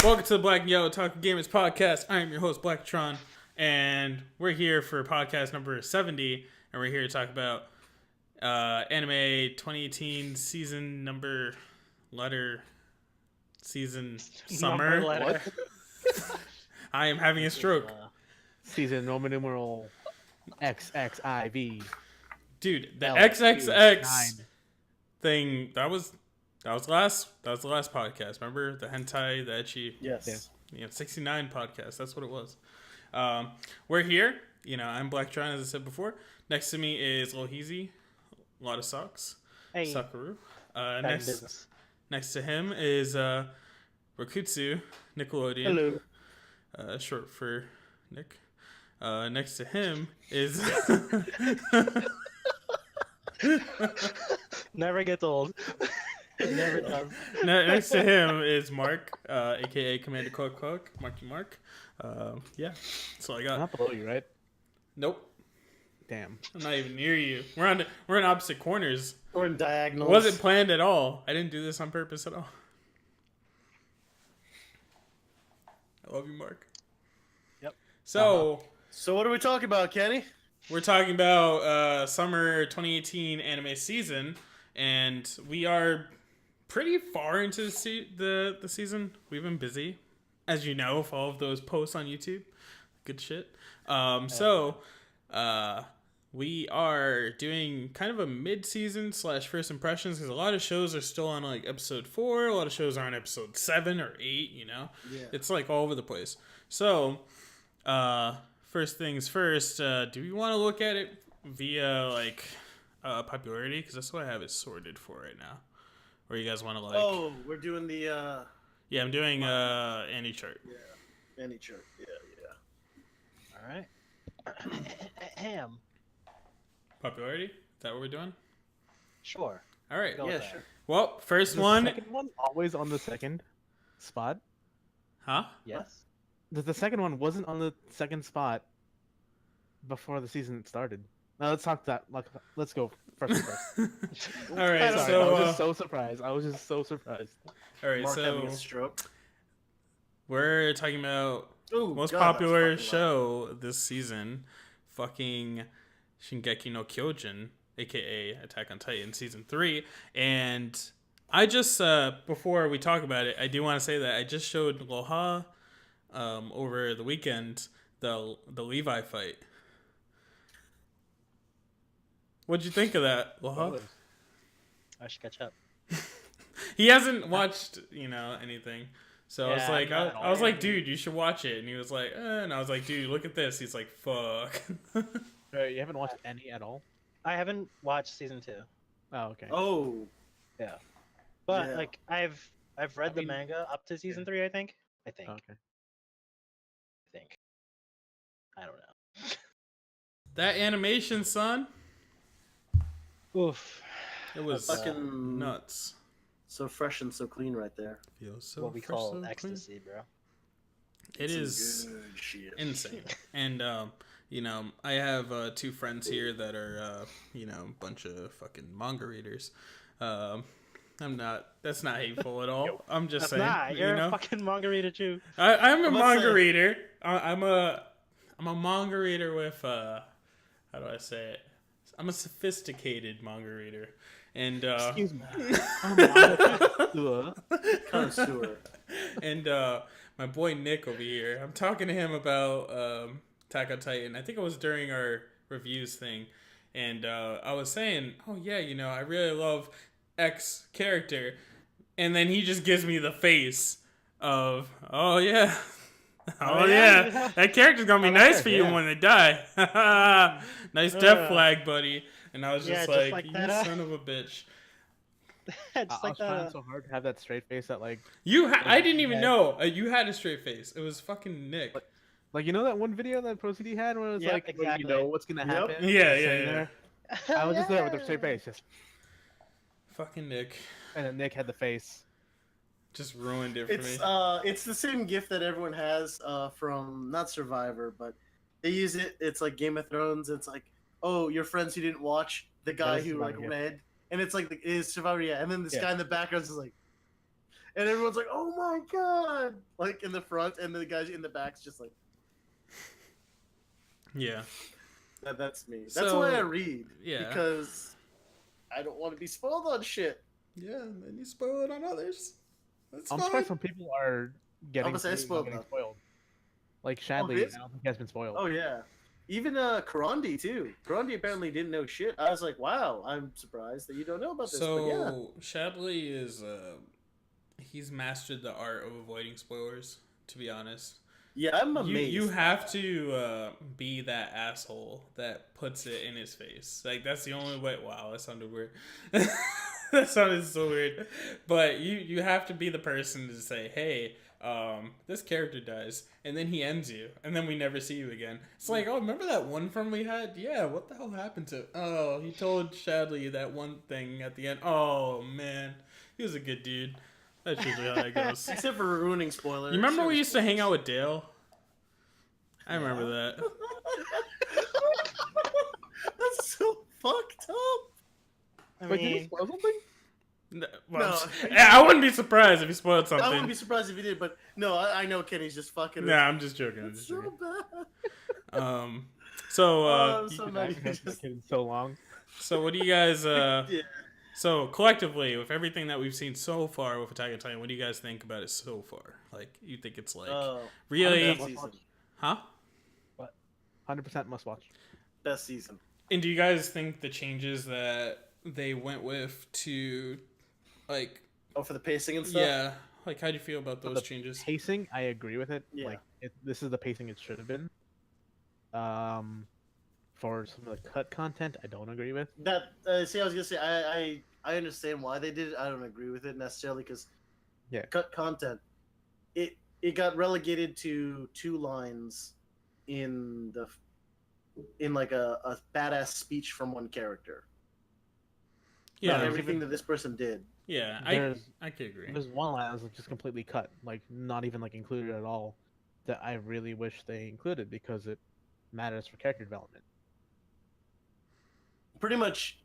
Welcome to the Black and Yellow Talking Gamers podcast. I am your host, Blacktron, and we're here for podcast number 70, and we're here to talk about anime 2018 season number letter season summer. Number letter. I am having a stroke. Season Roman numeral XXIV. Dude, the L XXX 9. thing, that was the last podcast. Remember the hentai, the ecchi? Yes. 69 podcast. That's what it was. We're here. I'm Blacktron, as I said before. Next to me is Lohizi, a lot of socks. Hey. Sakaru. Business. Next to him is Rakutsu, Nickelodeon. Hello. Short for Nick. Next to him is Never gets old. It never does. next to him is Mark, aka Commander Cook, Marky Mark. Yeah, that's all I I'm got. not below you, right? Nope, Damn. I'm not even near you. We're in opposite corners. Or in diagonals. It wasn't planned at all. I didn't do this on purpose at all. I love you, Mark. Yep. So So what are we talking about, Kenny? we're talking about summer 2018 anime season, and we are pretty far into the season. We've been busy, as you know, with all of those posts on YouTube. Good shit. So we are doing kind of a mid-season / first impressions, because a lot of shows are still on like episode 4. A lot of shows are on episode 7 or 8. Yeah. It's like all over the place. So first things first, do we want to look at it via like popularity? Because that's what I have it sorted for right now. Or you guys want to like? Oh, we're doing the Yeah, I'm doing Annie chart. Any chart. Yeah. All right. Ham. Popularity? Is that what we're doing? Sure. All right. Go Yeah. with that. Sure. Well, first The one. second one always on the second spot. Huh? Yes. The second one wasn't on the second spot before the season started. Now let's talk that. Like, let's go first. All right. Sorry, So I was just so surprised. all right. Mark having So a stroke. we're talking about Ooh, most God, popular that's fucking loud. show this season, fucking Shingeki no Kyojin, aka Attack on Titan season 3. And I just before we talk about it, I do want to say that I just showed Loha over the weekend the Levi fight. What'd you think of that, Loha? I should catch up. He hasn't watched anything. So I was Yeah, like, not at I was all. like, dude, you should watch it. And he was like, and I was like, dude, look at this. He's like, fuck. You haven't watched any at all? I haven't watched season 2. Oh, okay. Oh. Yeah. But Yeah. like I've read the mean- manga up to season 3, I think. Okay. I don't know. That animation, son, Oof. it was Fucking nuts. so fresh and so clean right there. Feels so What we fresh, call so clean. ecstasy, bro. It Some is good shit. insane. And I have 2 friends here that are a bunch of fucking manga readers. I'm not. That's not hateful at all. I'm just saying. Nah, you're a fucking manga reader too. I'm a I'm manga saying- reader. I'm a manga reader with how do I say it? I'm a sophisticated manga reader. And Excuse me. Connoisseur. and my boy Nick over here, I'm talking to him about Attack on Titan. I think it was during our reviews thing, and I was saying, oh yeah, I really love X character, and then he just gives me the face of, oh yeah. Oh, yeah, that character's gonna be nice for you yeah. when they die. Nice death flag, buddy. And I was Yeah, just just like, like you that, son of a bitch. Just I like was trying that. so hard to have that straight face that like I didn't even Yeah. know you had a straight face. It was fucking Nick. you know that one video that ProCD had where it was Yep, like exactly. you know what's gonna Yep. happen. Yeah, Just yeah, sitting yeah. there. I was just there with a straight face, just Fucking Nick. and then Nick had the face. Just ruined it for me. It's the same gift that everyone has from not Survivor, but they use it. It's like Game of Thrones. It's like, oh, your friends who didn't watch the guy is who like Survivor, yeah. read, and it's like is Survivor, yeah. And then this Yeah. guy in the background is like, and everyone's like, "Oh my god!" Like in the front, and the guys in the back's just like, Yeah. That's me. That's So, why I read. yeah. Because I don't want to be spoiled on shit. Yeah, and then you spoil it on others. That's I'm fine. surprised some people are getting, gonna say spoiled getting now. spoiled. Like Oh, Shadley, really? I don't think has been spoiled. Oh yeah. Even Karandi too. Karandi apparently didn't know shit. I was like, wow, I'm surprised that you don't know about this. But yeah. So Shadley is he's mastered the art of avoiding spoilers, to be honest. Yeah, I'm amazed. You have to be that asshole that puts it in his face. Like that's the only way. Wow, that sounded weird. That sounded so weird. But you have to be the person to say, hey, this character dies, and then he ends you, and then we never see you again. It's like, oh, remember that one from we had? Yeah, what the hell happened to? Oh, he told Shadley that one thing at the end. Oh man, he was a good dude. That's usually how that goes. Except for ruining spoilers. You remember we used to hang out with Dale? I remember that. That's so fucked up. I Wait, did he mean, spoil something? Well, No. I wouldn't be surprised if he spoiled something. I wouldn't be surprised if he did, but no, I know Kenny's just fucking. Nah, I'm just joking. I'm It's just so joking. bad. So, Oh, You so could many. not have that kid in so long. so what do you guys? Yeah. So collectively, with everything that we've seen so far with Attack on Titan, what do you guys think about it so far? Like, you think it's like really, best season. huh? 100% must watch. Best season. And do you guys think the changes that they went with to, like, Oh, for the pacing and stuff. yeah, like how do you feel about those the changes? Pacing, I agree with it. Yeah. Like, this is the pacing it should have been. For some of the cut content, I don't agree with. That see, I was gonna say I understand why they did it. I don't agree with it necessarily because Yeah. cut content. It got relegated to 2 lines in like a badass speech from one character. Yeah, Not everything that this person did. yeah, I could agree. There's one line that was just completely cut, like not even like included at all, that I really wish they included because it matters for character development. Pretty much.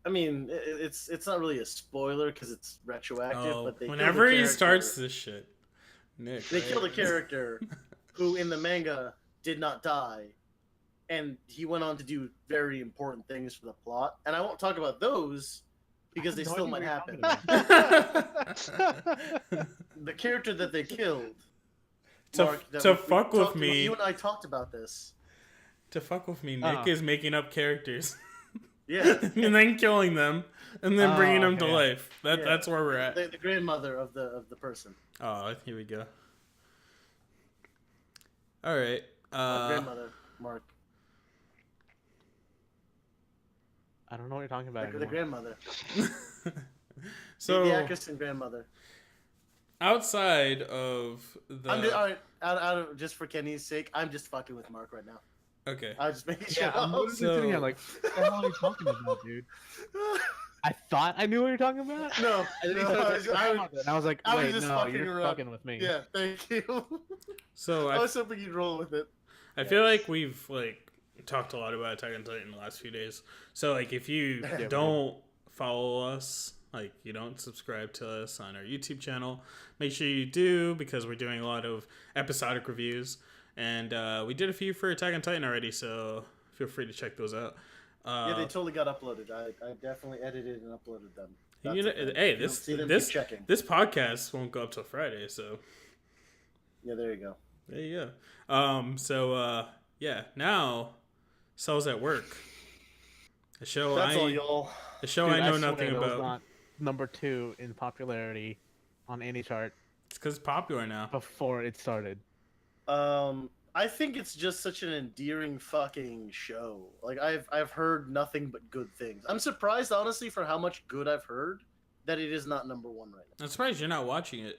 I mean, it's not really a spoiler because it's retroactive. Oh, But they killed whenever the he character- starts this shit, Nick, they killed a character who in the manga did not die, and he went on to do very important things for the plot. And I won't talk about those because they I have still no might idea happen. what you're The character that they killed. To Mark, that to we fuck with talked about- me, you and I talked about this. to fuck with me, Nick is making up characters. Yeah. And then killing them, and then bringing them to okay. life. Yeah. That's where we're at. The grandmother of the person. Oh, here we go. All right. Grandmother, Mark. I don't know what you're talking about. The anymore. grandmother. So the actress and grandmother. outside of the I'm just, all right, out of just for Kenny's sake, I'm just fucking with Mark right now. okay, I was just making sure. Yeah, I'm literally So- sitting here like, what the hell are you talking about, dude? I thought I knew what you're talking about. No, And then no, he said, I was- and I was like, I was wait, just no, fucking you're around. fucking with me. yeah, thank you. so I I was hoping you'd roll with it. I feel like we've like talked a lot about Attack on Titan in the last few days. So like if you we did. don't follow us, like you don't subscribe to us on our YouTube channel, make sure you do because we're doing a lot of episodic reviews, and we did a few for Attack on Titan already. So feel free to check those out. Yeah, they totally got uploaded. I definitely edited and uploaded them. That's You know, okay. hey, You don't this see them, this keep checking. this podcast won't go up till Friday, so Yeah, there you go. there you go. Yeah, now Cells at Work. A show That's all, y'all. a show Dude, I know swear nothing that was about. not number 2 in popularity on any chart It's because it's popular now. before it started. I think it's just such an endearing fucking show. Like I've heard nothing but good things. I'm surprised, honestly, for how much good I've heard, that it is not number 1 right now. I'm surprised you're not watching it.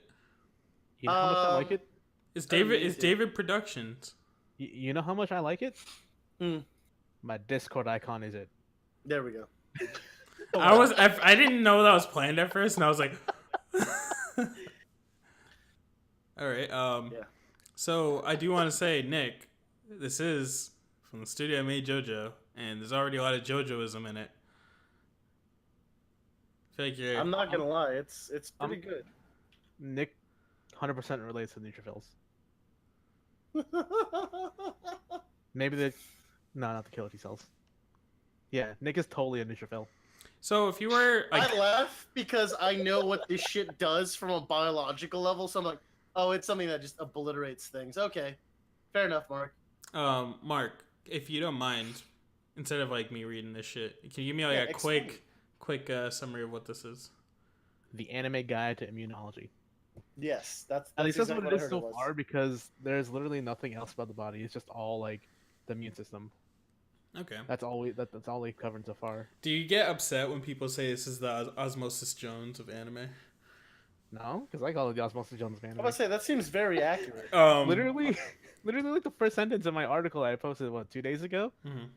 You know how much I like it? It's Amazing. David Productions. You know how much I like it? Hmm. My Discord icon is it. There we go. I didn't know that was planned at first, and I was like, all right. Yeah. So I do want to say, Nick, this is from the studio that made JoJo, and there's already a lot of JoJoism in it. I feel like you're. I'm not gonna lie, it's pretty good. Nick 100% relates to neutrophils. Maybe no, not the killer T cells. Yeah, Nick is totally a neutrophil. So if you were like, I laugh because I know what this shit does from a biological level, so I'm like, oh, it's something that just obliterates things. Okay, fair enough, Mark. Mark, if you don't mind, instead of like me reading this shit, can you give me like Yeah, a explain. quick summary of what this is? The anime guide to immunology. Yes, that's At least that's exactly what it I is heard so was. far, because there's literally nothing else about the body. It's just all like the immune system. Okay. That's all that's all we've covered so far. Do you get upset when people say this is the Osmosis Jones of anime? No, because I call it the Osmosis Jones man. I was say that seems very accurate. Literally, literally, like the first sentence in my article I posted 2 days ago mhm.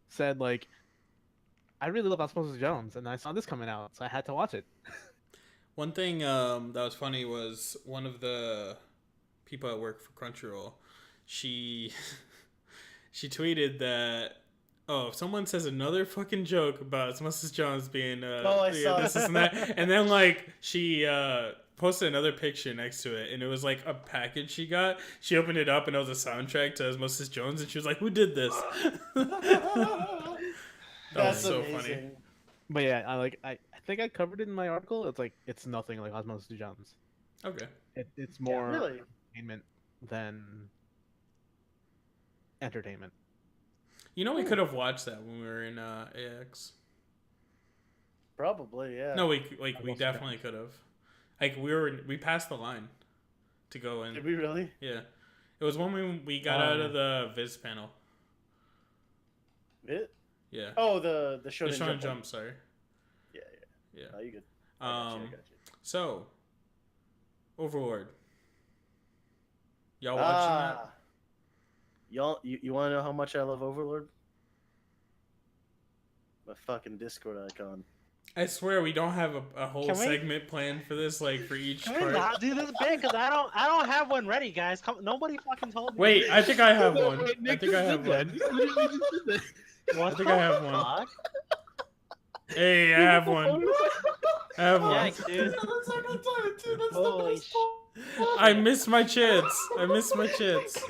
said like, I really love Osmosis Jones, and I saw this coming out, so I had to watch it. One thing that was funny was one of the people at work for Crunchyroll. She she tweeted that, oh, if someone says another fucking joke about Osmosis Jones being I saw this and that, and then like she posted another picture next to it, and it was like a package she got. She opened it up, and it was a soundtrack to Osmosis Jones, and she was like, "Who did this?" That was That's so amazing. funny. But yeah, I think I covered it in my article. It's like it's nothing like Osmosis Jones. Okay. It's more really? entertainment than entertainment. You know, we could have watched that when we were in AX. Probably, yeah. No, we Osmosis definitely Jones. could have. Like we passed the line to go in. Did we really? Yeah, it was when we got Oh, out yeah. of the Viz panel. It? Yeah, Oh, the the Shonen Shonen Jump. Jump. Sorry. Yeah. Yeah. Oh, you good? I got you. So, Overlord. Y'all watching that? Y'all, you want to know how much I love Overlord? My fucking Discord icon. I swear we don't have a whole Can we- segment planned for this, like for each Can we part. not do this bit? Because I don't have one ready, guys. Nobody fucking told me. Wait, I think I have one. I Nick think I just have did that. one. You literally just did that. What I think I have the one. fuck? Hey, I have one. I have one. Yikes, dude. Holy sh- I miss my chits. I miss my chits.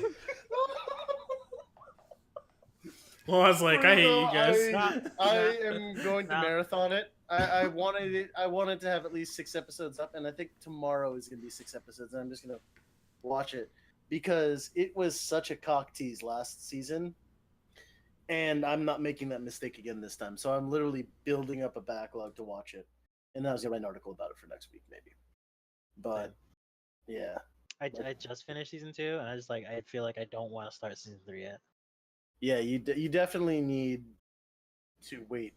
Well, I was like, I hate you guys. I am going to marathon it. I wanted it. I wanted to have at least 6 episodes up, and I think tomorrow is going to be 6 episodes, and I'm just going to watch it because it was such a cock tease last season, and I'm not making that mistake again this time. So I'm literally building up a backlog to watch it, and I was going to write an article about it for next week, maybe. But yeah, I just finished season 2, and I feel like I don't want to start season 3 yet. yeah, you definitely need to wait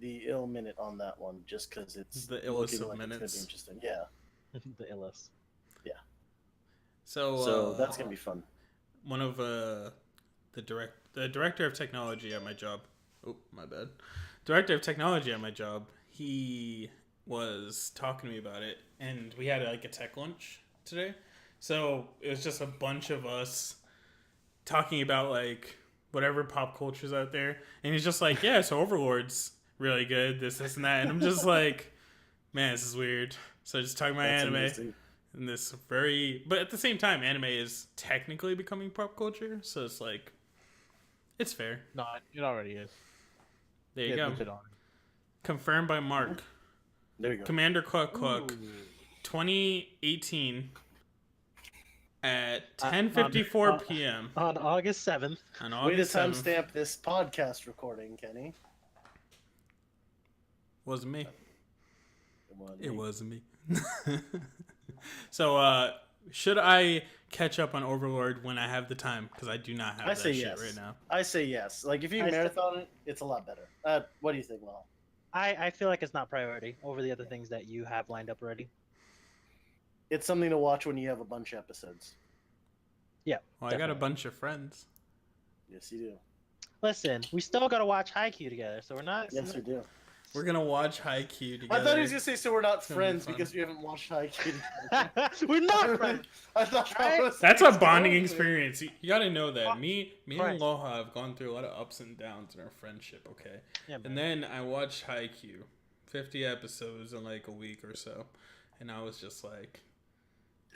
the ill minute on that one, just because it's The illest looking of like it's gonna minutes. be interesting. Yeah, The illest. So that's gonna be fun. one of the director of technology at my job. Oh, my bad. Director of technology at my job. He was talking to me about it, and we had like a tech lunch today. So it was just a bunch of us talking about like whatever pop culture's out there, and he's just like, "Yeah, so Overlord's really good. This, and that," and I'm just like, "Man, this is weird." So just talking about That's anime. amazing. In this but at the same time, anime is technically becoming pop culture, so it's like, it's fair. No, it already is. There you It go. legit already. Confirmed by Mark. There you go. Commander Cluck Cluck, 2018 at 10:54 p.m. On August 7th. on Way to August 7th. timestamp this podcast recording, Kenny. Wasn't me. It me. wasn't me. So, should I catch up on Overlord when I have the time? Because I do not have I that say shit yes. right now. I say yes. Like if you I marathon it, it's a lot better. What do you think, Lal? I feel like it's not priority over the other things that you have lined up already. It's something to watch when you have a bunch of episodes. Well, I got a Definitely. bunch of friends. Yes, you do. Listen, we still gotta watch Haikyuu together, so we're not. Yes, you do. We're gonna watch Haikyuu together. I thought he was gonna say so we're not It's gonna be friends fun. because we haven't watched Haikyuu. we're not friends. I thought that Right? was That's a bonding experience. You gotta know that. Me and Right. Loha have gone through a lot of ups and downs in our friendship, okay? Yeah, man. And then I watched Haikyuu, 50 episodes in like a week or so. and I was just like,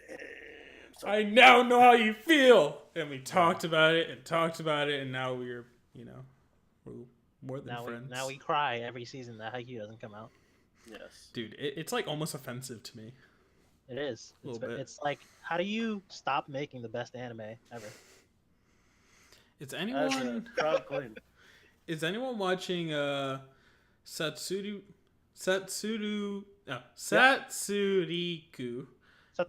Damn, I now know how you feel. And we talked about it, and now we're more than friends. Now we cry every season that Haikyuu doesn't come out. yes. Dude, it's like almost offensive to me. It is. A little bit. It's like, how do you stop making the best anime ever? Is That's a anyone proud claim. is anyone watching Satsuriku? Satsuriku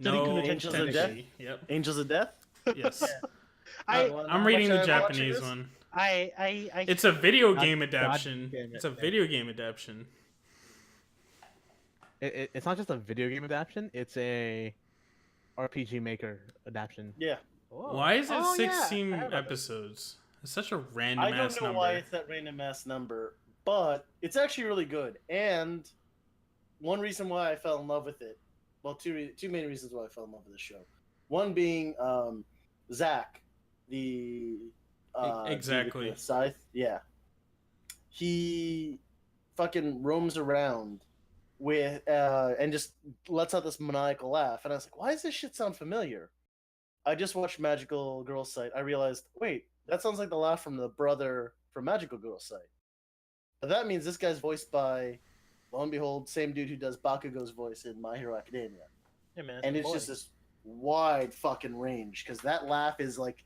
No, no Angels of Death? Tenchi. Yep. Angels of Death? Yes. I'm Which reading the I'm Japanese watching one. I It's a video God- game God adaptation. damn it, It's a man. video game adaptation. It's not just a video game adaptation. It's a RPG Maker adaptation. Yeah. Whoa. Why is it Oh, yeah, 16 I heard about this. episodes? It's such a random I don't ass know number. why it's that random ass number, but it's actually really good. And one reason why I fell in love with it, well, two main reasons why I fell in love with the show. One being Zach, the Exactly. dude with the scythe. Yeah, he fucking roams around with and just lets out this maniacal laugh, and I was like, why does this shit sound familiar? I just watched Magical Girl Sight. I realized, wait, that sounds like the laugh from the brother from Magical Girl Sight. But that means this guy's voiced by, lo and behold, same dude who does Bakugo's voice in My Hero Academia. Yeah, man, And my it's boy. just this wide fucking range, because that laugh is like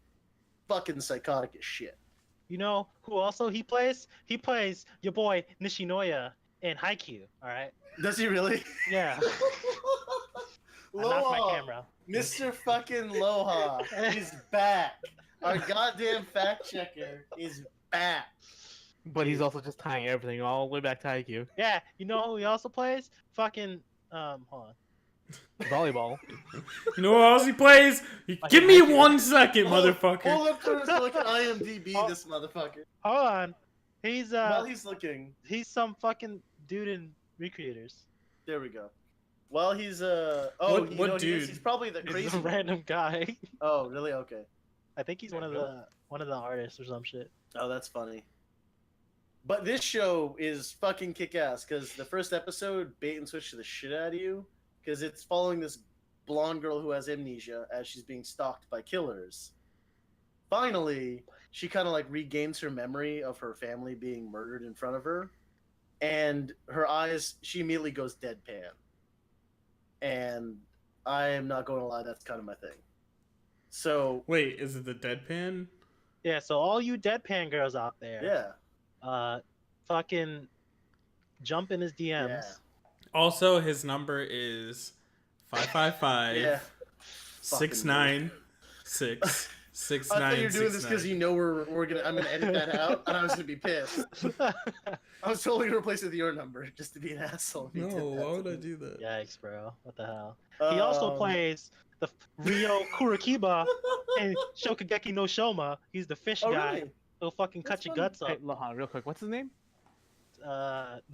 fucking psychotic as shit. You know who also he plays? He plays your boy Nishinoya in Haikyuu. All right. Does he really? Yeah. I knocked my Loha, camera. Mr. fucking Loha is back. Our goddamn fact checker is back. But he's also just tying everything all the way back to IQ. Yeah. You know who he also plays? Fucking hold on. Volleyball. You know what else he plays? Give me 1 second, motherfucker. Hold up for so I can IMDb this motherfucker. Hold on. He's While he's looking, he's some fucking dude in Recreators. there we go. While he's What you know dude? he is? He's probably the He's crazy a one. random guy. Oh, really? Okay. I think he's one of the artists or some shit. Oh, that's funny. But this show is fucking kick-ass because the first episode bait and switch to the shit out of you because it's following this blonde girl who has amnesia as she's being stalked by killers. Finally, she kind of like regains her memory of her family being murdered in front of her, and her eyes, she immediately goes deadpan. And I am not going to lie, that's kind of my thing. So, Wait, is it the deadpan? Yeah. So all you deadpan girls out there, yeah. fucking jump in his DMs. Yeah. Also, his number is 555 Yeah. 696 I thought you were doing this because you know I'm gonna edit that out, and I was gonna be pissed. I was totally gonna replace it with your number just to be an asshole. if you No, did that why to would I me. do that? Yikes, bro! What the hell? He also Um, plays the Ryo Kurikiba in Shokugeki no Shoma. He's the fish Oh, guy. really? He'll fucking cut That's your funny. guts up. Hey, Lohan, real quick, what's his name?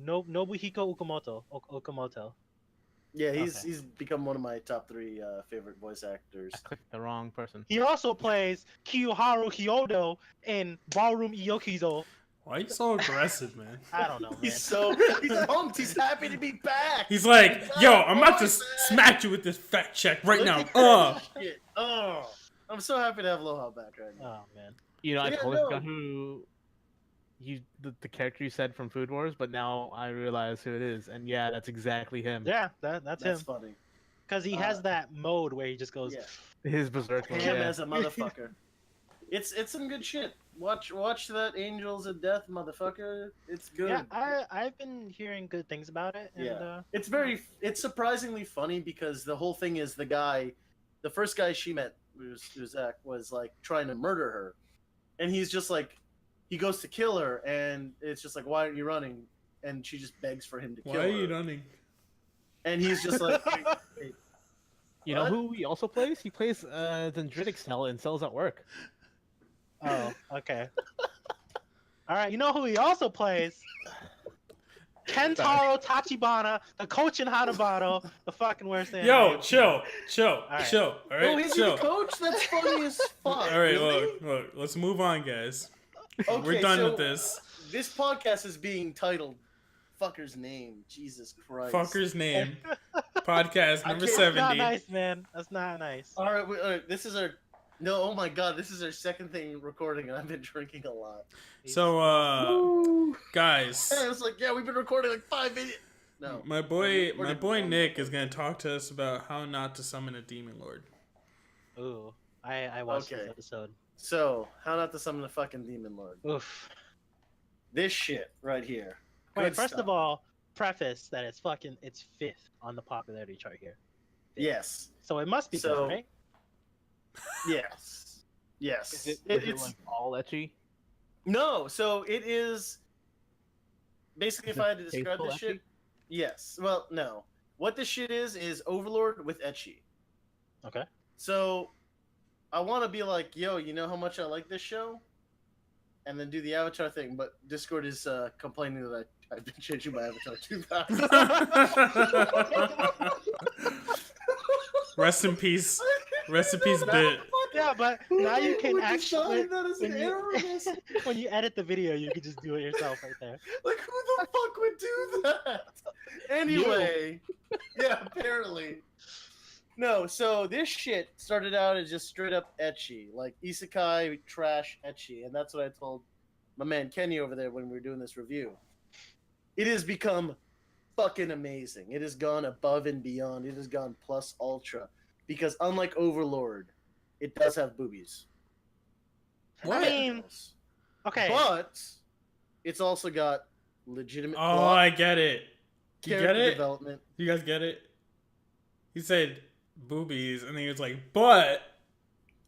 Nobuhiko Okamoto. Yeah, he's Okay. he's become one of my top 3 favorite voice actors. I clicked the wrong person. He also plays Kiyoharu Kyoto in Ballroom Iyokizo. Why are you so aggressive, man? I don't know, man. He's pumped. He's happy to be back. He's like, yo, I'm about to smack you with this fact check right Look now. at that shit. Oh, I'm so happy to have Loha back right now. Oh man. You know, I Yeah, totally no. forgot who the character you said from Food Wars, but now I realize who it is, and yeah, that's exactly him. Yeah, that's That's him. funny. Because he has that mode where he just goes. Yeah, His berserk mode. him Yeah. as a motherfucker. It's some good shit. Watch that Angels of Death, motherfucker. It's good. Yeah, I've been hearing good things about it. And, Yeah. It's surprisingly funny because the whole thing is the first guy she met, who's Zach, was like trying to murder her, and he's just like, he goes to kill her, and it's just like, why aren't you running? And she just begs for him to kill Why her. are you running? And he's just like, hey, You know what? who he also plays? He plays Dendritic Cell in Cells at Work. Oh, okay. All right, you know who he also plays? Kentaro Tachibana, the coach in Hanabano, the fucking worst thing. Yo, chill. right. All Oh, right, he's chill. the coach? That's funny as fuck. All right, really? look. Let's move on, guys. Okay, We're done so with this. This podcast is being titled fucker's name? Jesus Christ. Fucker's name. Podcast number can't- That's not 70. nice, man. That's not nice. All right, this is our. No, oh my God, this is our second thing recording, and I've been drinking a lot. So, Woo. guys, And it's like, yeah, we've been recording like 5 minutes. No, my boy Nick is gonna talk to us about how not to summon a demon lord. Ooh, I watched this Okay. episode. So, how not to summon a fucking demon lord? Oof. This shit right here. Wait, Good first stuff. of all, preface that it's fifth on the popularity chart here. Yes, So it must be So- good, right? yes, yes. Is it It's like all ecchi? no. So it is basically, if Is I it had to describe faithful this shit, ecchi? yes. Well, no. What this shit is Overlord with ecchi. Okay. So I want to be like, yo, you know how much I like this show, and then do the avatar thing. But Discord is complaining that I've been changing my avatar too fast. Rest in peace. Rest in peace, bit. Yeah, but now you can With the actually sign, that is an when you, error message. when you edit the video, you can just do it yourself right there. Like, who the fuck would do that? Anyway, yeah, apparently. No, so this shit started out as just straight up ecchi, like isekai trash ecchi, and that's what I told my man Kenny over there when we were doing this review. It has become fucking amazing. It has gone above and beyond. It has gone plus ultra, because unlike Overlord, it does have boobies. What? I mean, okay. But it's also got legitimate Oh, plot, I get it. You character get it? development. You guys get it? He said boobies, and then he was like, but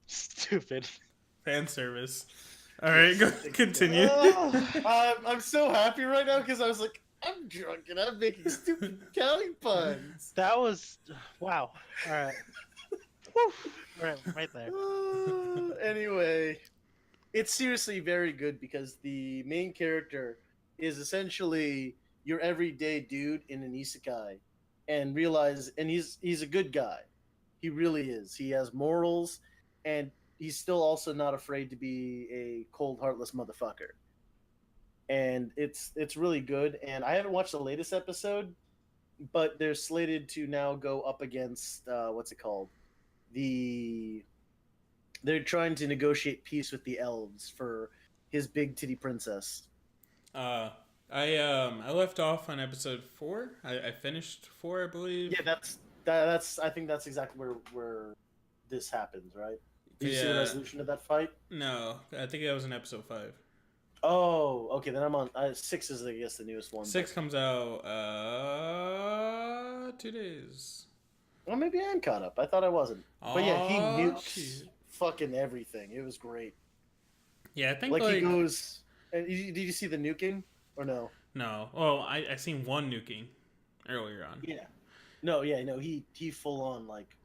Stupid. fan service. All right, go continue. I'm so happy right now because I was like, I'm drunk and I'm making stupid counting puns. That was wow. All right. Whew. Right there. Anyway, it's seriously very good because the main character is essentially your everyday dude in an isekai, and he's a good guy. He really is. He has morals, and he's still also not afraid to be a cold, heartless motherfucker. And it's really good. And I haven't watched the latest episode, but they're slated to now go up against what's it called? They're trying to negotiate peace with the elves for his big titty princess. I left off on episode 4. I finished 4, I believe. Yeah, that's I think that's exactly where this happens, right? Did you see the Yeah. resolution of that fight? No, I think that was in episode 5. Oh, okay. Then I'm on 6 is I guess the newest one. 6 comes out 2 days. Well, maybe I am caught up. I thought I wasn't. But yeah, he Aw, nukes shit. fucking everything. It was great. Yeah, I think Like, like he goes. And did you see the nuking or no? no. Oh, I seen one nuking earlier on. Yeah. No. He full on like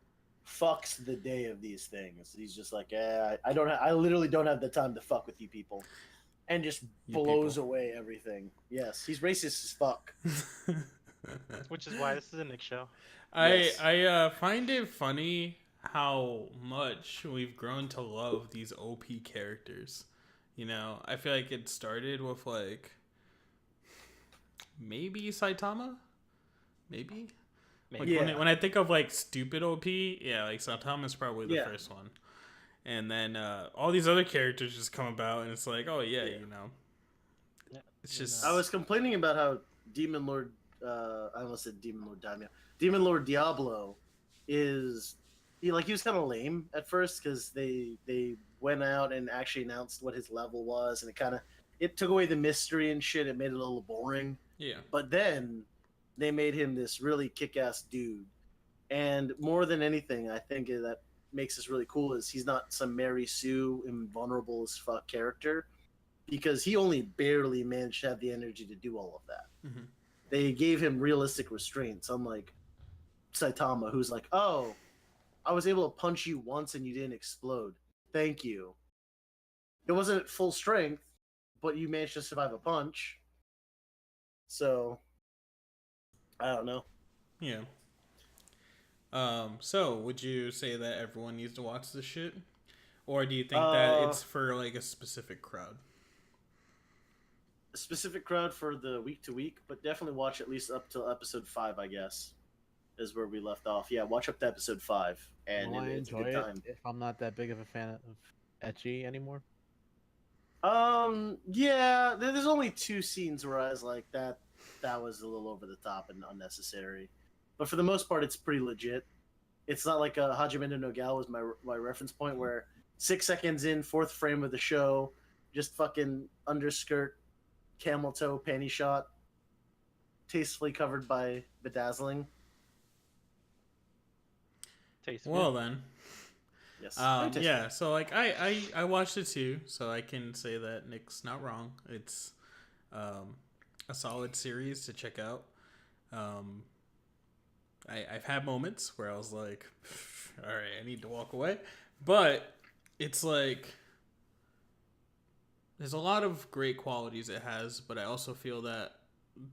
fucks the day of these things. He's just like, yeah, I literally don't have the time to fuck with you people, and just You blows people. away everything. Yes, he's racist as fuck. Which is why this is a Nick show. Yes. I find it funny how much we've grown to love these OP characters. You know, I feel like it started with like maybe Saitama, maybe. Like Yeah. when I think of like stupid OP, yeah, like Saitama's probably the Yeah. first one, and then all these other characters just come about, and it's like, oh yeah, Yeah. you know, Yeah. it's just I was complaining about how Demon Lord, I almost said Demon Lord Daimyo, Demon Lord Diablo is, he was kind of lame at first because they went out and actually announced what his level was, and it took away the mystery and shit. It made it a little boring. yeah. But then they made him this really kick-ass dude. And more than anything, I think that makes this really cool is he's not some Mary Sue invulnerable as fuck character, because he only barely managed to have the energy to do all of that. Mhm. They gave him realistic restraints, unlike Saitama, who's like, oh, I was able to punch you once and you didn't explode. Thank you. It wasn't at full strength, but you managed to survive a punch. So, I don't know. Yeah. So would you say that everyone needs to watch this shit? Or do you think that it's for like a specific crowd? a specific crowd for the week to week, but definitely watch at least up till episode 5, I guess, is where we left off. Yeah, watch up to episode 5, and Will I it's a enjoy good it time. if I'm not that big of a fan of ecchi anymore? Yeah, there's only 2 scenes where I was like, that was a little over the top and unnecessary. But for the most part, it's pretty legit. It's not like Hajime no Gal was my reference point, where 6 seconds in, 4th frame of the show, just fucking underskirt, camel toe, panty shot, tastefully covered by bedazzling. Tastes Well good. then. Yes. very tasteful. Yeah, so like I watched it too, so I can say that Nick's not wrong. It's a solid series to check out. I've had moments where I was like, all right, I need to walk away, but it's like there's a lot of great qualities it has, but I also feel that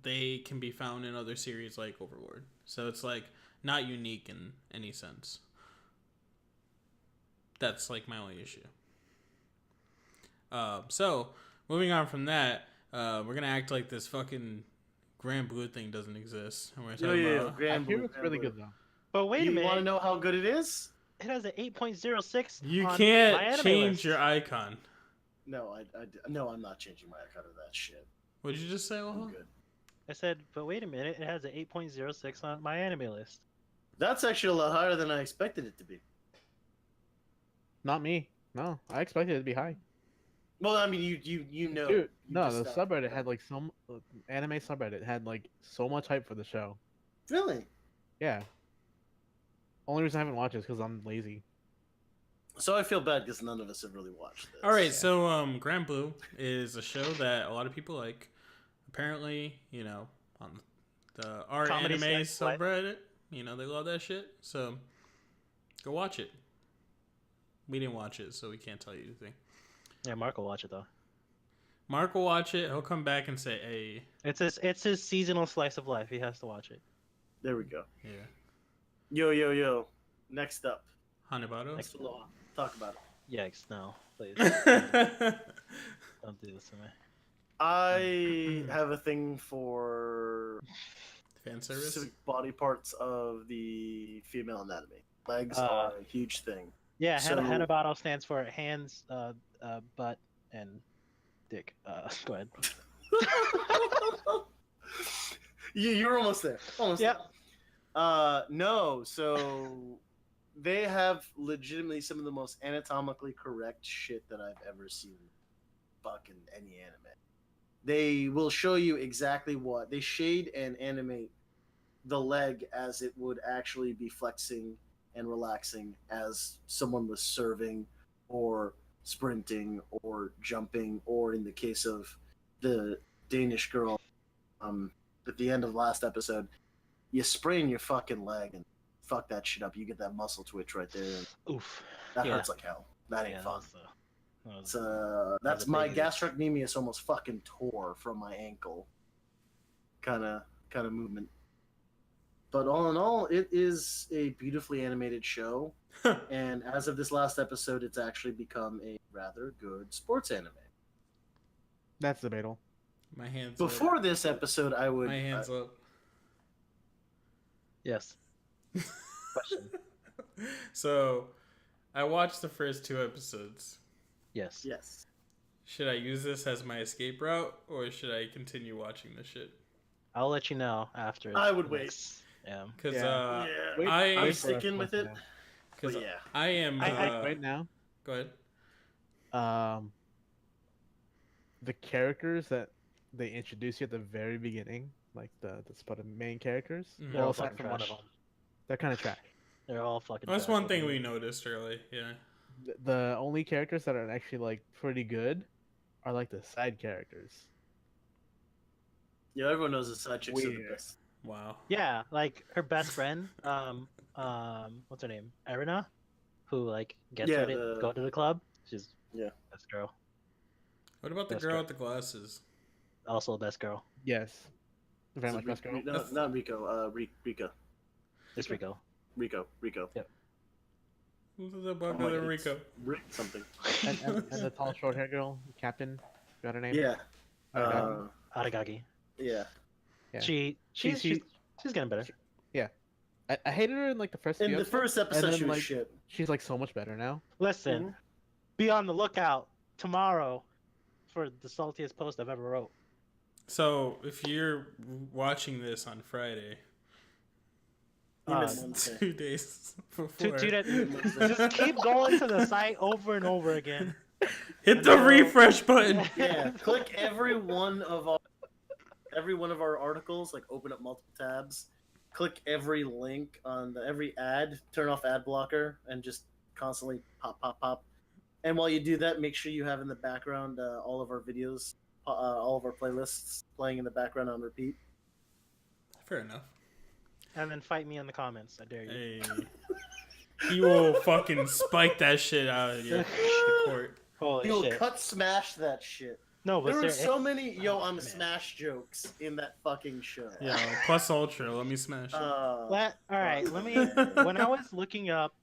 they can be found in other series like Overlord. So it's like not unique in any sense. That's like my only issue. So moving on from that, we're gonna act like this fucking Grand Blue thing doesn't exist, and we're talking about. I Grand hear Blue, it's Grand really Blue. good though. But wait a You minute. want to know how good it is? It has an 8.06. You on my can't anime change list. your icon. No, no, I'm not changing my icon of that shit. What did you just say? I'm Waha? good. I said, but wait a minute. It has an 8.06 on my anime list. That's actually a lot higher than I expected it to be. Not me. No, I expected it to be high. Well, I mean, you know. Dude, You no, just the stopped. subreddit had like some anime subreddit had like so much hype for the show. Really? Yeah. Only reason I haven't watched it is because I'm lazy. So I feel bad because none of us have really watched this. All right, so Grand Blue is a show that a lot of people like. Apparently, you know, on the our Comedy anime sex, what? subreddit, you know, they love that shit. So go watch it. We didn't watch it, so we can't tell you anything. Yeah, Mark will watch it though. Mark will watch it. He'll come back and say, "Hey, It's his seasonal slice of life. He has to watch it. There we go. yeah, Yo. Next up. Hanebado." Next Law. Talk about it. Yikes! No, please don't do this to me. I have a thing for Fan service. specific body parts of the female anatomy. Legs Uh, are a huge thing. Yeah, So- Hanabado stands for hands, butt, and dick. Go ahead. You're almost there. Almost Yeah. there. No, so they have legitimately some of the most anatomically correct shit that I've ever seen in fucking any anime. They will show you exactly what they shade and animate the leg as it would actually be flexing and relaxing as someone was serving or sprinting or jumping, or in the case of the Danish girl, at the end of last episode, you sprain your fucking leg and fuck that shit up. You get that muscle twitch right there, and Oof. that Yeah. hurts like hell. That ain't Yeah, fun. that's, It's, that's a my big- gastrocnemius almost fucking tore from my ankle. Kind of movement. But all in all, it is a beautifully animated show, and as of this last episode, it's actually become a rather good sports anime. That's debatable. My hands. Before this episode, I up. would. My hands up. Yes. Question. So, I watched the first 2 episodes. Yes. Yes. Should I use this as my escape route, or should I continue watching this shit? I'll let you know after. I would the wait. next- Yeah. Because yeah. Wait- I- I'm wait for us sticking with once it. now. Because But yeah. I am. Right now, Go ahead. the characters that they introduce you at the very beginning, like the sort of main characters, Mhm. They're all well, aside fucking from one of trash. them, they're kind of trash. They're all fucking. That's trash. one thing we noticed early. Yeah. The only characters that are actually like pretty good are like the side characters. Yeah, everyone knows the side chicks are the Weird. best. Wow. Yeah, like her best friend, what's her name? Erina, who like gets Yeah, ready to the- go to the club. She's Yeah. best girl. What about the Best girl girl. with the glasses? Also a best girl. Yes, very So much best girl. No, not Rico. Rika. It's Rico. Rico. Who's the Oh bug my of the God, Rico? it's Rick something. And the tall short hair girl, Captain, got her name. Yeah. Aragagi. Yeah. Yeah. She's getting better. I hated her in like the first In few the episodes, first and episode, then, she was like, shit. she's like so much better now. Listen, Mhm. be on the lookout tomorrow for the saltiest post I've ever wrote. So if you're watching this on Friday, You Uh, missed Wednesday. 2 days before, Just keep going to the site over and over again. hit the until- refresh button. Yeah, click every one of our articles. Like, open up multiple tabs. Click every link on every ad. Turn off ad blocker, and just constantly pop, pop, pop. And while you do that, make sure you have in the background all of our videos, all of our playlists playing in the background on repeat. Fair enough. And then fight me in the comments. I dare you. Hey, he will fucking spike that shit out of the court. Holy You'll shit. cut smash that shit. No, but There were ser- so many I'm man. smash jokes in that fucking show. Yeah, plus ultra. Let me smash. All right, let me. When I was looking up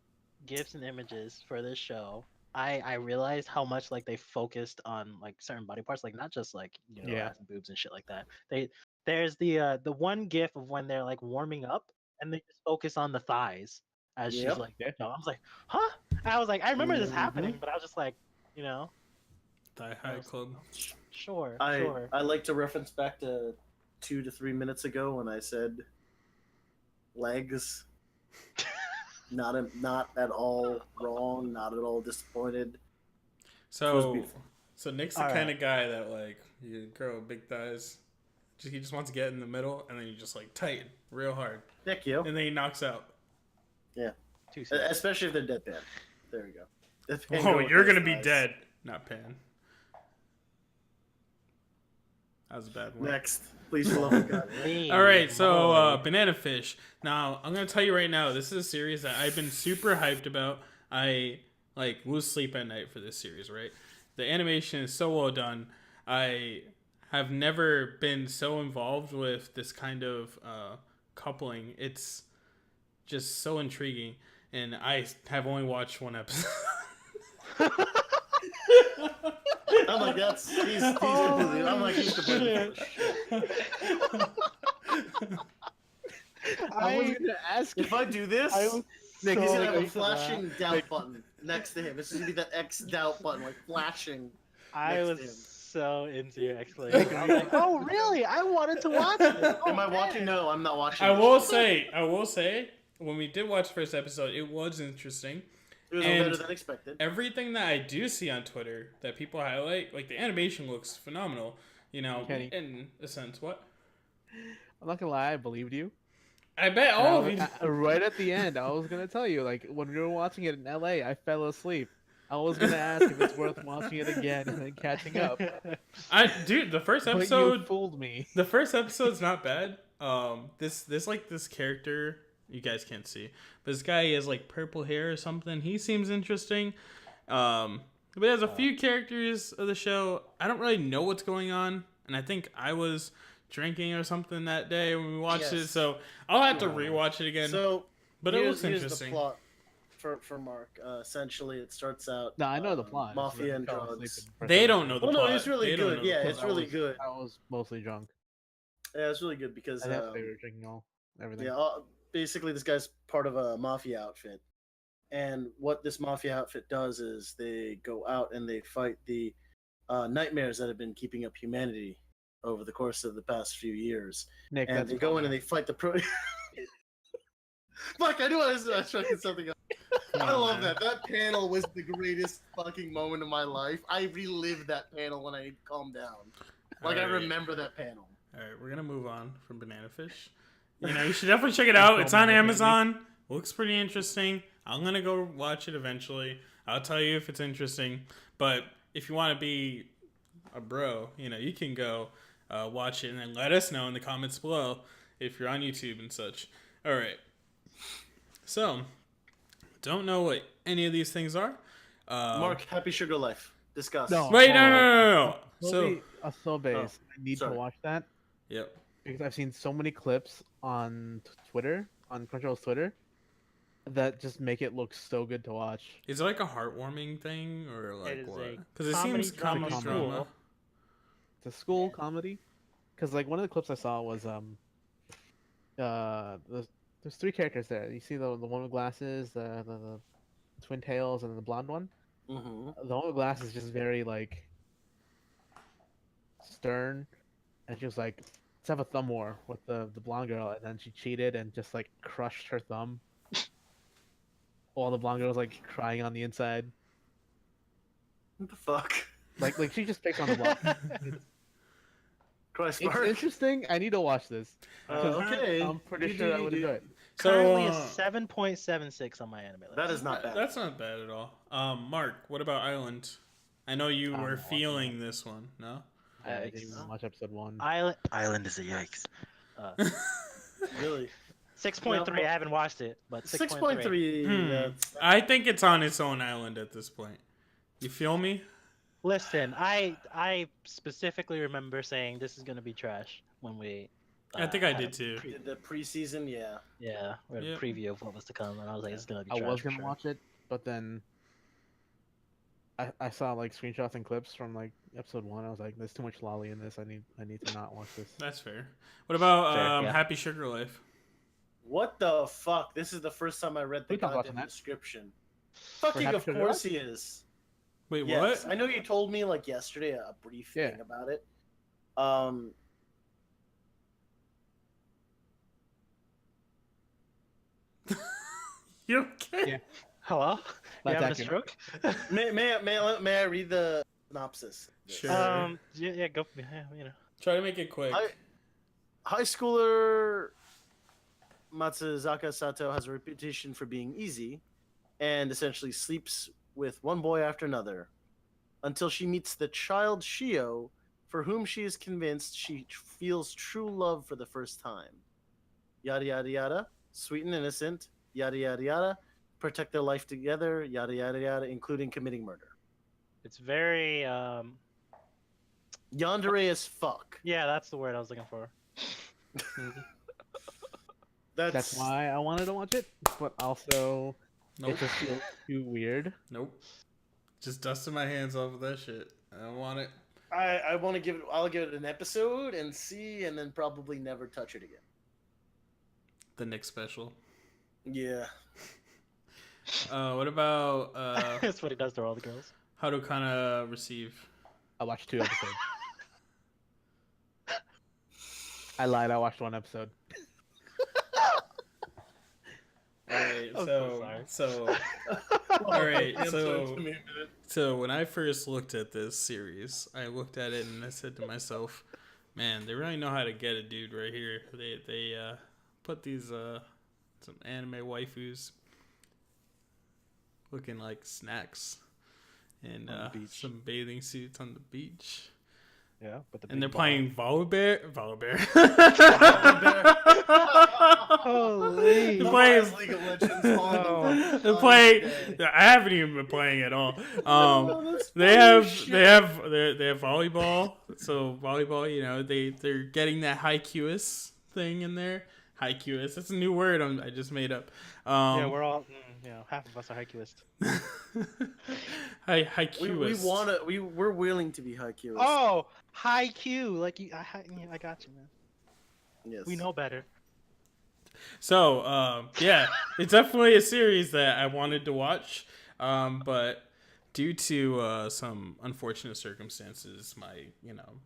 gifs and images for this show, I realized how much like they focused on like certain body parts, like not just like Yeah. ass and boobs and shit like that. There's the one gif of when they're like warming up and they just focus on the thighs as she's Yep. like, I was like, huh? And I was like, I remember this Mhm. happening, but I was just like, Thigh High Club. sure. I like to reference back to 2 to 3 minutes ago when I said legs. Not at all wrong. Not at all disappointed. was So, beautiful. Nick's the All kind right. of guy that like you girl with big thighs. He just wants to get in the middle, and then you just like tighten real hard, Heck yo. and then he knocks out. Too soon. Especially if they're deadpan. There we go. If Pan Oh, go with you're those gonna be thighs. dead, not Pan. That was a bad one. Next, please, for the love of God. All right, so Holy. Banana Fish. Now I'm gonna tell you right now, this is a series that I've been super hyped about. I like lose sleep at night for this series. Right, the animation is so well done. I have never been so involved with this kind of coupling. It's just so intriguing, and I have only watched one episode. I'm like, he's completely. I'm like, he's completely. I was gonna ask If I do this, I was Nick, he's so gonna have a into that. flashing doubt button next to him. This is gonna be that X doubt button, like flashing. I next was to him. so into your explanation. I was like, oh really? I wanted to watch this. Am I Oh, watching? man. No, I'm not watching. I this will shit. say, when we did watch the first episode, it was interesting. It was and- better than expected. Everything that I do see on Twitter that people highlight, like the animation looks phenomenal. Kenny. In a sense. What? I'm not gonna lie, I believed you. I bet all of you. Right at the end, I was gonna tell you, like when we were watching it in LA, I fell asleep. I was gonna ask if it's worth watching it again and then catching up. Dude, the first But you episode. fooled me. The first episode's not bad. This character you guys can't see, but this guy he has like purple hair or something. He seems interesting. But there's a few characters of the show. I don't really know what's going on, and I think I was drinking or something that day when we watched it, Yes. so I'll have to rewatch it again. So, but it looks here's interesting. the plot for Mark. Essentially, it starts out. No, I know the plot. Mafia I and fell asleep drugs. in the first They don't episode. know the Well, plot. no, it's really They don't good. know the Yeah, plot. it's really I was- good. I was mostly drunk. Yeah, it's really good because I thought they were drinking everything. yeah, basically this guy's part of a mafia outfit, and what this mafia outfit does is they go out and they fight the nightmares that have been keeping up humanity over the course of the past few years. Nick, And that's they go in and they fight the pro. Fuck! I knew I was fucking something else. I love that. That panel was the greatest fucking moment of my life. I relived that panel when I calmed down. Like I Alright. remember that panel. All right, we're gonna move on from Banana Fish. You should definitely check it out. It's on Amazon. Looks pretty interesting. I'm gonna go watch it eventually. I'll tell you if it's interesting. But if you want to be a bro, you can go watch it and then let us know in the comments below if you're on YouTube and such. All right. So, don't know what any of these things are. Mark, Happy Sugar Life. Discuss. No. Wait, no. So, Asobes. I need to sorry. watch that yep. because I've seen so many clips on Twitter, on Crunchyroll's Twitter, that just make it look so good to watch. Is it like a heartwarming thing or like is what? a Because it comedy seems drama comedy school. drama. It's a school comedy. Because like one of the clips I saw was there's three characters there. You see the one with glasses, the twin tails, and then the blonde one. Mm-hmm. The one with glasses is just very like stern, and she was like, "Let's have a thumb war with the blonde girl," and then she cheated and just like crushed her thumb. While the blonde girl was like crying on the inside. What the fuck? Like she just picked on the blonde. Christ, It's Mark. interesting. I need to watch this. 'Cause Okay. I'm pretty You sure I do, would you enjoy do. it. Currently, a So 7.76 on my anime list. That is not bad. that's not bad at all. Mark, what about Island? I know you I'm were not watching feeling this one. No. I didn't Yikes. even watch episode 1. Island is a yikes. Really. 6.3. I haven't watched it, but 6.3. 6.3. That's I think it's on its own island at this point. You feel me? Listen, I specifically remember saying this is gonna be trash when we. I think I had did a too. the preseason, yeah. Yeah, we had Yep. a preview of what was to come, and I was like, it's gonna be I trash. was for gonna sure. watch it, but then I saw like screenshots and clips from like episode 1. I was like, "There's too much lolly in this. I need to not watch this." That's fair. What about Fair, yeah. Happy Sugar Life? What the fuck? This is the first time I read the We talked about goddamn that. description. Fucking, Happy of Sugar course Life? he is. Wait, Yes, what? I know you told me like yesterday a brief Yeah. thing about it. You okay? Yeah. Hello? You That's having a accurate. stroke? may I read the synopsis? Sure. Yeah, go. Yeah, you know. Try to make it quick. High schooler Matsuzaka Sato has a reputation for being easy, and essentially sleeps with one boy after another, until she meets the child Shio, for whom she is convinced she feels true love for the first time. Yada yada yada, sweet and innocent, yada yada yada, protect their life together, yada yada yada, including committing murder. It's very Yandere as fuck. Yeah, that's the word I was looking for. That's why I wanted to watch it, but also Nope. it just feels too weird. Nope. Just dusting my hands off of that shit. I don't want it. I want to give it. I'll give it an episode and see, and then probably never touch it again. The Nick special. Yeah. What about That's what he does to all the girls. how to kind of receive? I watched 2 episodes. I lied. I watched 1 episode. All right, I'm so sorry. so all right, Answer so it to me, man. so when I first looked at this series, I looked at it and I said to myself, "Man, they really know how to get a dude right here. They put these some anime waifus looking like snacks and On the beach. some bathing suits on the beach." Yeah, but And they're playing volleyball. Holy! They're playing. League of Legends on They're the playing. day. I haven't even been playing at all. That's They funny have shit. they have volleyball. So volleyball, you know, they're getting that haikyuus thing in there. Haikyuus. That's a new word I just made up. Yeah, we're all. Half of us are haikyuists. Haikyuus. We're willing to be haikyuists. Oh, Haikyuu! Like you, I got you, man. Yes. We know better. So, yeah, it's definitely a series that I wanted to watch, but due to some unfortunate circumstances, my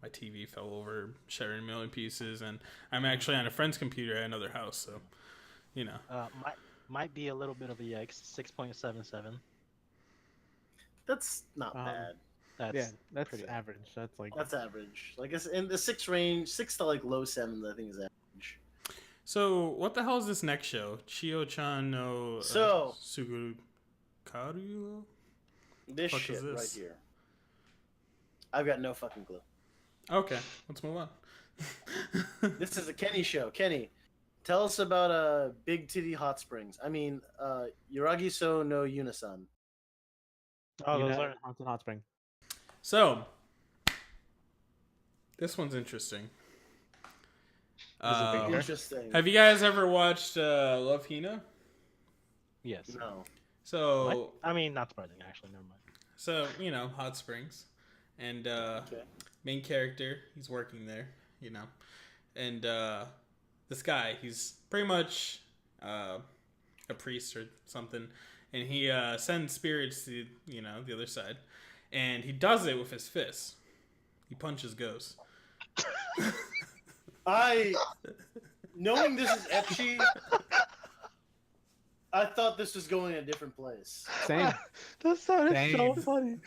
TV fell over, shattered in a million pieces, and I'm actually on a friend's computer at another house, so, you know. Might be a little bit of a yikes. 6.77. That's not bad. That's That's pretty average. That's like That's average. Like it's in the 6 range, 6 to like low 7s, I think is average. So, what the hell is this next show? Chio-chan no So- Sugukaru? This Fuck is shit right this? here. I've got no fucking clue. Okay, let's move on. This is a Kenny show. Kenny, tell us about Big Titty Hot Springs. I mean, Yuragi-sou no Yuuna-san. Oh, those are. Haunted Hot Spring. So, this one's interesting. big Interesting. Have you guys ever watched Love Hina? Yes. No. So, What? I mean, not surprising, actually. Never mind. so Hot Springs, and Okay. main character, he's working there, you know, and this guy, he's pretty much a priest or something, and he sends spirits to, you know, the other side, and he does it with his fists. He punches ghosts. Knowing this is ecchi, I thought this was going a different place. Same. That sounded so Same. funny.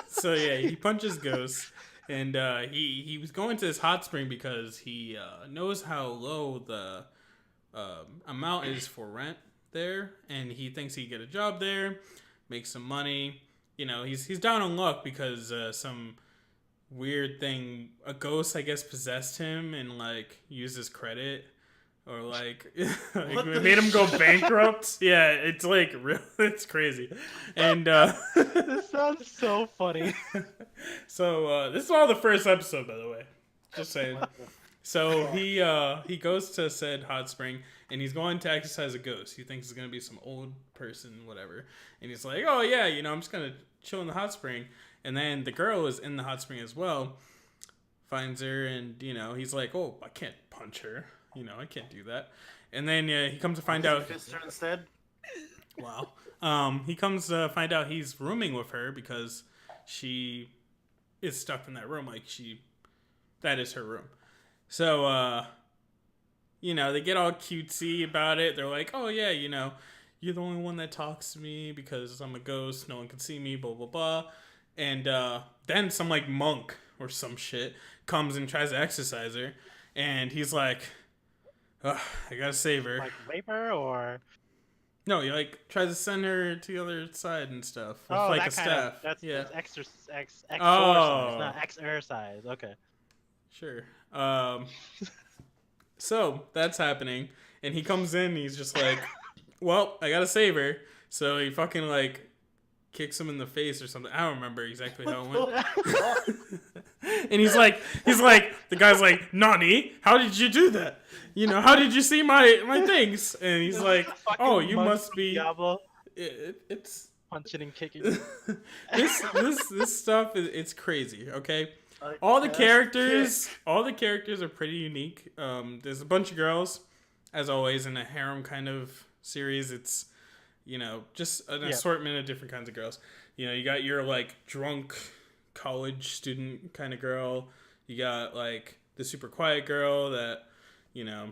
So yeah, he punches ghosts, and he was going to this hot spring because he knows how low the amount is for rent there, and he thinks he can get a job there, make some money. You know, he's down on luck because some weird thing, a ghost I guess possessed him and like used his credit. Or like, it made him go bankrupt. Yeah, it's like real. It's crazy, and This sounds so funny. so this is all the first episode, by the way. Just saying. So he goes to said hot spring, and he's going to exercise a ghost. He thinks it's gonna be some old person, whatever. And he's like, oh yeah, you know, I'm just gonna chill in the hot spring. And then the girl is in the hot spring as well. Finds her, and you know, he's like, oh, I can't punch her. You know, I can't do that. And then he comes to find out. Fist her instead. Wow. He comes to find out he's rooming with her because she is stuck in that room. Like that is her room. So, you know, they get all cutesy about it. They're like, oh yeah, you know, you're the only one that talks to me because I'm a ghost. No one can see me, blah, blah, blah. And then some like monk or some shit comes and tries to exercise her. And he's like, ugh, I gotta save her. Like rape her or? No, he like tries to send her to the other side and stuff with Oh, like that a kind staff. of. That's yeah, exercise, Oh. not exercise. Okay. sure. So that's happening, and he comes in. And he's just like, "Well, I gotta save her." So he fucking like kicks him in the face or something. I don't remember exactly how it went. And he's like, the guy's like, Nani, how did you do that? You know, how did you see my things? And he's like, oh, you must be. Diablo It's punching and kicking. this stuff it's crazy. Okay, all the characters are pretty unique. There's a bunch of girls, as always, in a harem kind of series. It's, you know, just an assortment of different kinds of girls. You know, you got your like drunk college student kind of girl. You got like the super quiet girl that, you know,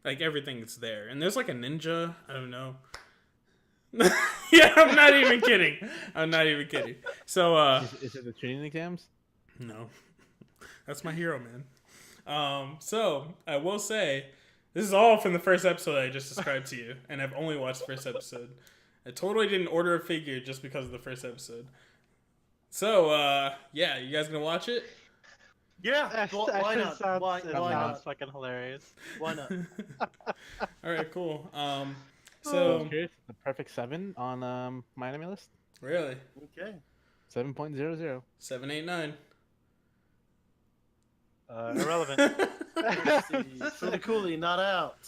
like everything's there. And there's like a ninja. I don't know. Yeah, I'm not even kidding. So Is it the training exams? no. That's my hero, man. So I will say this is all from the first episode I just described to you, and I've only watched the first episode. I totally didn't order a figure just because of the first episode. So, yeah, you guys gonna watch it? Yeah, why not? Sounds, Why sounds not? fucking hilarious. Why not? All right, cool. I So was curious, the perfect 7 on my anime list. really, Okay. 7.00. 789. Irrelevant. Let's see. Fulikuli not out.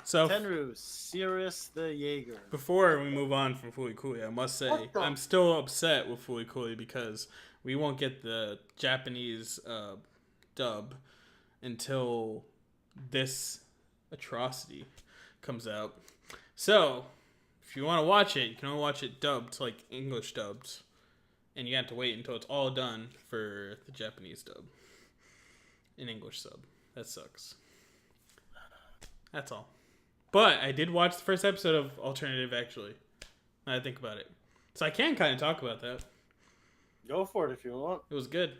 So Tenru, Sirius the Jaeger. before we move on from Fooly Cooly, I must say What the- I'm still upset with Fooly Cooly because we won't get the Japanese dub until this atrocity comes out. So if you want to watch it, you can only watch it dubbed, like English dubbed, and you have to wait until it's all done for the Japanese dub. In English sub. That sucks. That's all. But I did watch the first episode of Alternative, actually. Now I think about it. So I can kind of talk about that. Go for it if you want. It was good.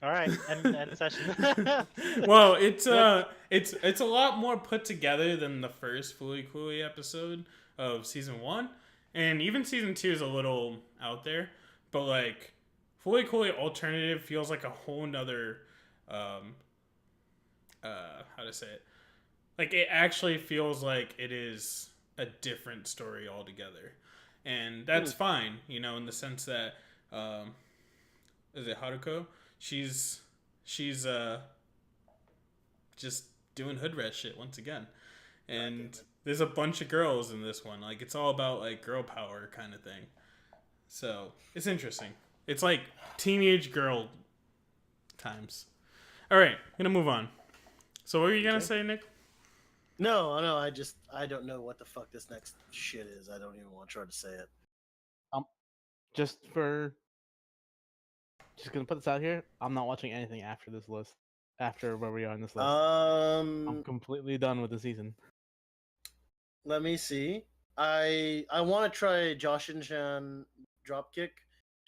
All right, end session. Well, it's a lot more put together than the first Fooly Cooly episode of season 1. And even season 2 is a little out there. But like Fooly Cooly Alternative feels like a whole nother how to say it? Like, it actually feels like it is a different story altogether. And that's fine, you know, in the sense that, is it Haruko? She's just doing hood rat shit once again. And there's a bunch of girls in this one. Like, it's all about, like, girl power kind of thing. So, it's interesting. It's like teenage girl times. All right, gonna move on. So what were you gonna say, Nick? No, I don't know what the fuck this next shit is. I don't even want to try to say it. Just gonna put this out here. I'm not watching anything after this list. After where we are in this list, I'm completely done with the season. Let me see. I want to try Josh and Chan Dropkick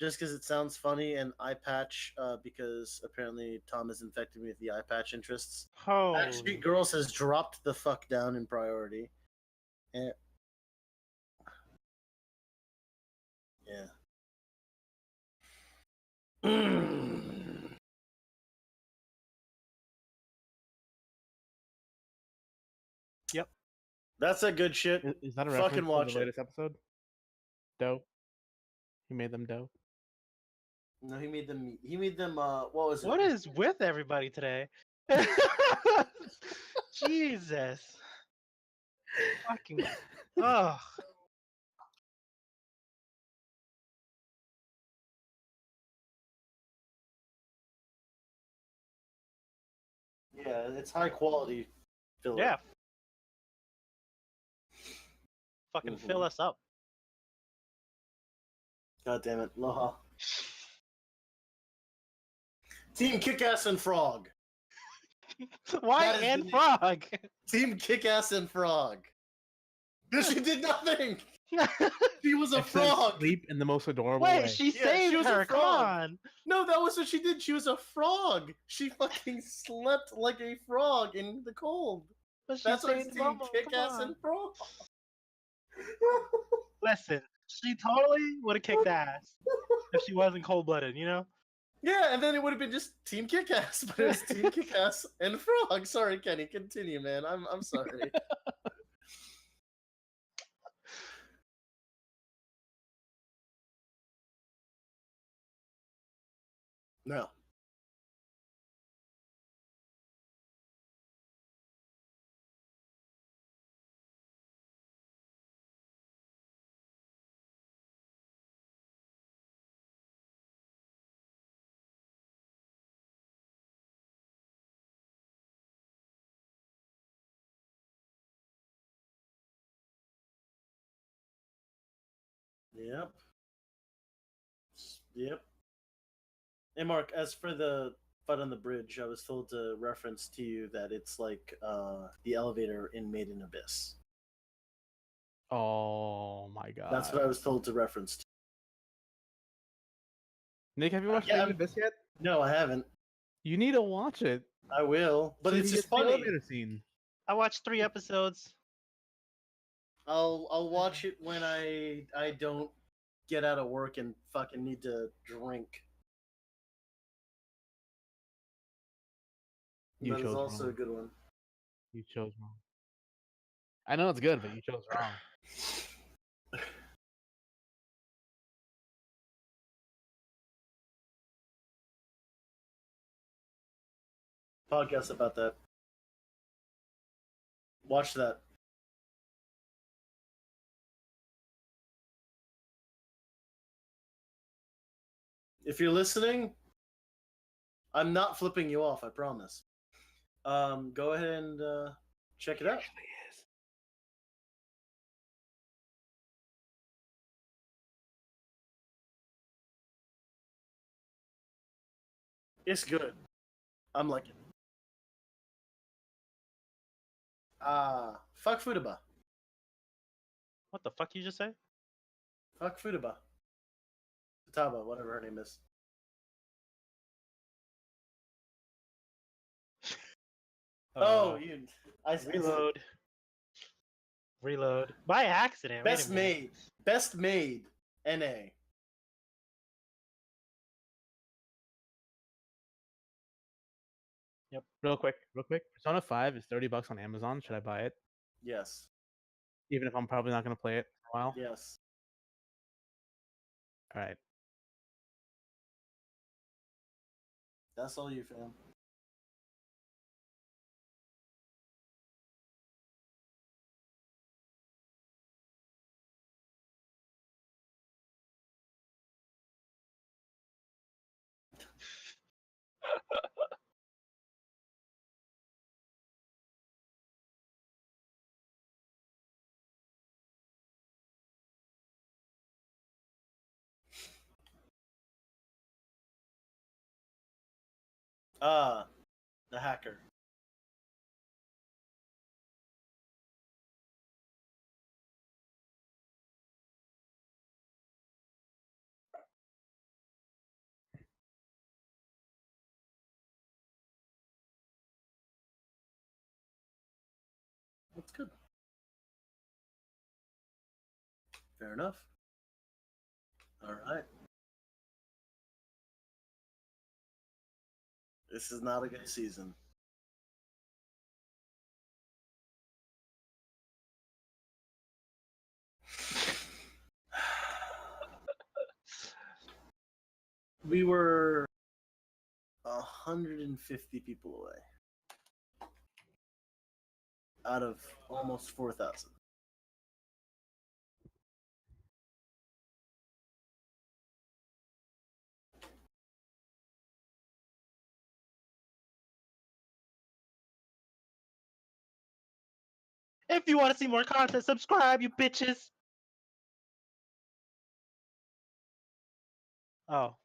just because it sounds funny, and eye patch because apparently Tom has infected me with the eye patch interests. Backstreet Girls has dropped the fuck down in priority. And... yeah. Yep. That's a good shit. Is that a Fucking reference to watch the it. latest episode? Dough. He made them dough. No, he made them. He made them. What was it? What is with everybody today? Jesus. Fucking. Ugh. Yeah, it's high quality filler. Yeah. Fucking fill us up. God damn it, Loha. Team Kickass and Frog. Why That is and the- frog? Team Kickass and Frog. Because she did nothing. She was a Except frog. sleep in the most adorable Wait, way. she Yeah, saved she was a her. Come frog. on. No, that was what she did. She was a frog. She fucking slept like a frog in the cold. But she That's why it's saved Team Momo. Come Kickass on. and Frog. Listen, she totally would have kicked ass if she wasn't cold blooded, you know? Yeah, and then it would have been just Team Kickass, but it was Team Kickass and Frog. Sorry, Kenny, continue, man. I'm sorry. No. Yep. Yep. Hey, Mark, as for the fight on the bridge, I was told to reference to you that it's like the elevator in Made in Abyss. Oh my god. That's what I was told to reference to. Nick, have you watched Yeah, Made in I'm- Abyss yet? No, I haven't. You need to watch it. I will, but So it's you just get the funny. elevator scene. I watched 3 episodes. I'll watch it when I don't get out of work and fucking need to drink. You That is chose also wrong. a good one. You chose wrong. I know it's good, but you chose wrong. Podcast about that. Watch that. If you're listening, I'm not flipping you off, I promise. Go ahead and check it out. Actually is. It's good. I'm liking it. Fuck Futaba. What the fuck you just say? Fuck Futaba. Futaba, whatever her name is. Oh, you. I Reload. Reload. By accident. wait a Best minute. made. Best made. NA. Real quick. Persona 5 is $30 on Amazon. Should I buy it? Yes. Even if I'm probably not going to play it for a while? Yes. Alright. That's all you, fam. The hacker. That's good. Fair enough. All right. This is not a good season. We were 150 people away out of almost 4,000. If you want to see more content, subscribe, you bitches. Oh.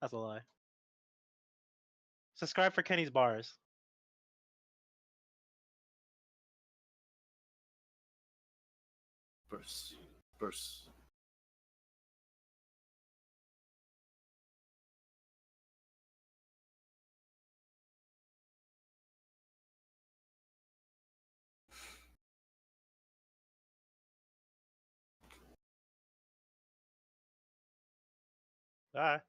That's a lie. Subscribe for Kenny's bars. Burst. Bye.